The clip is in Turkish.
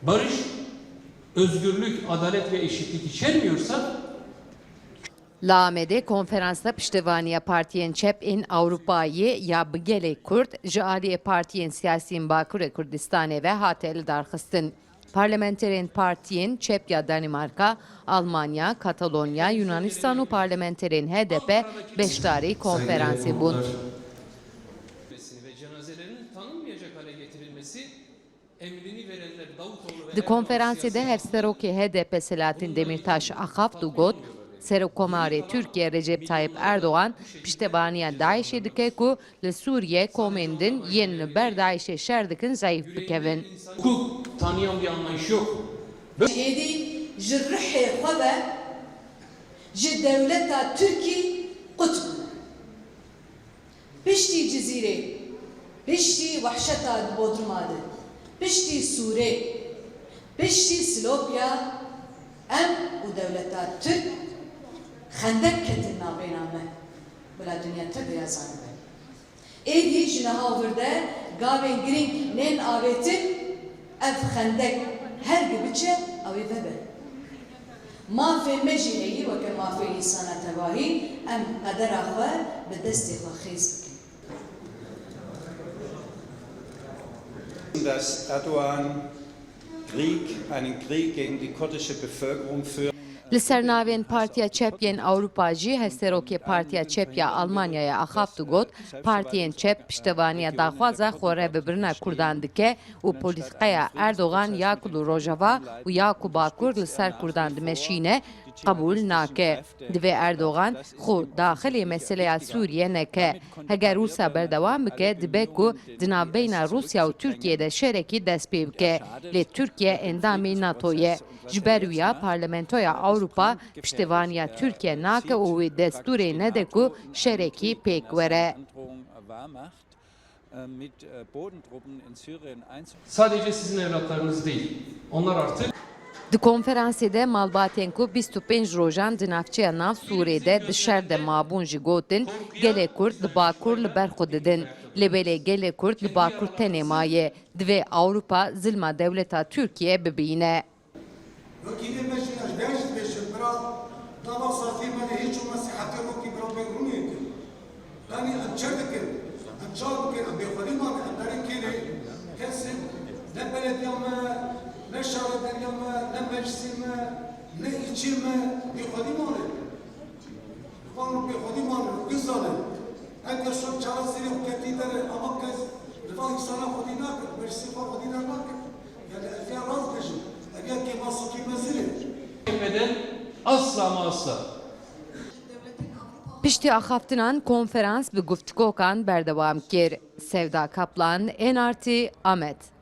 barış, özgürlük, adalet ve eşitlik içermiyorsa Lamede konferansta piştevaniya partiyen çep in Avrupa'yı ya bigele Kürt, jaliye partiyen siyasiyin Bakure Kürdistan'e ve hateli darxistin. Parlamenterin partiyen çep ya Danimarka, Almanya, Katalonya, Yunanistan'u parlamenterin HDP 5 tarih konferansı bun. ve cenazelerinin tanınmayacak hale getirilmesi emrini verenler Davutoğlu ve Di konferansı de her seroki HDP Selahattin Demirtaş axaf dugot, Serokomari Türkiye Recep Tayyip Erdoğan piştevaniya Daiş'e dike ku li Suriye komendin yeni ber Daiş'e şerdikin zayıf bikevin. hukuk tanıyan bir anlayış yok. Yedi jirrihe xwe ji devleta Türkiye qutb. Piştî Cizîrê, piştî vehşeta Bodrum'a de, piştî Sûrê, piştî Silopya, em û devleta Türk xendek ketin navbêna me. Bila dünya te beyazan be. Êdî ji niha wirde gavên girîng nên avêtin ev xendek her gi biçe ew ê vebe. Mafê me jî heyî weke mafê îsana tevahî em qedera xwe bi destê xwe xêz bikin. Dass Erdogan einen Krieg gegen die kurdische Bevölkerung führt. Li ser navên Partiya Çep yên Awropa jî heserokê Partiya Çep ya Almanyaya axaf digot, partiyên Çep piştevaniya daxwaza xwe bibirina Kurdan dike û polîtîkaya Erdogan ya ku li Rojava û ya ku Bakur li ser Kurdan dimeşîne qebûl nake. Divê Erdogan xwe daxilê meseleya Sûriye neke. Heger Rûsya berdewam bike dibe ku di navbeyna Rûsya û Tirkiye de şerekî dest pê bike. Lê Tirkiye endamê NATO'ye. Ji ber wî Parlamentoya Awropa piştevaniya Tirkiye nake û wê destûrê nede ku şerekî pêk were. Sadece sizin evlatlarınız değil. Onlar artık Di konferansê de malbatên ku 25 rojan di navçeya nav Sûrêde di şer de mabûn jî gotin gelê Kurd li Bakur li ber xwe didin. Lêbelê gelê Kurd li Bakur tenê maye. Divê Awropa zilma dewleta Tirkiye bibîne. وكيل ماشي اجداش باش برا طبعا صافي ما لهيش مسيحتي روكي برا بيروني راني اتشارك اتشارك بخلي ما بقدر كيلي كسب لا بلد يوم لا شارد اليوم لا مجسم لا يجيم بخلي ما قالوا بخلي ما قزاله هكا شو تشارك سيري وكتي دار امكز الفايك صار خديناك مجسم خديناك يعني في راس بجو etmeden asla ama asla. Piştî axaftinan konferans bi guftgokan berdewam kir. Sevda Kaplan, NRT, Amet.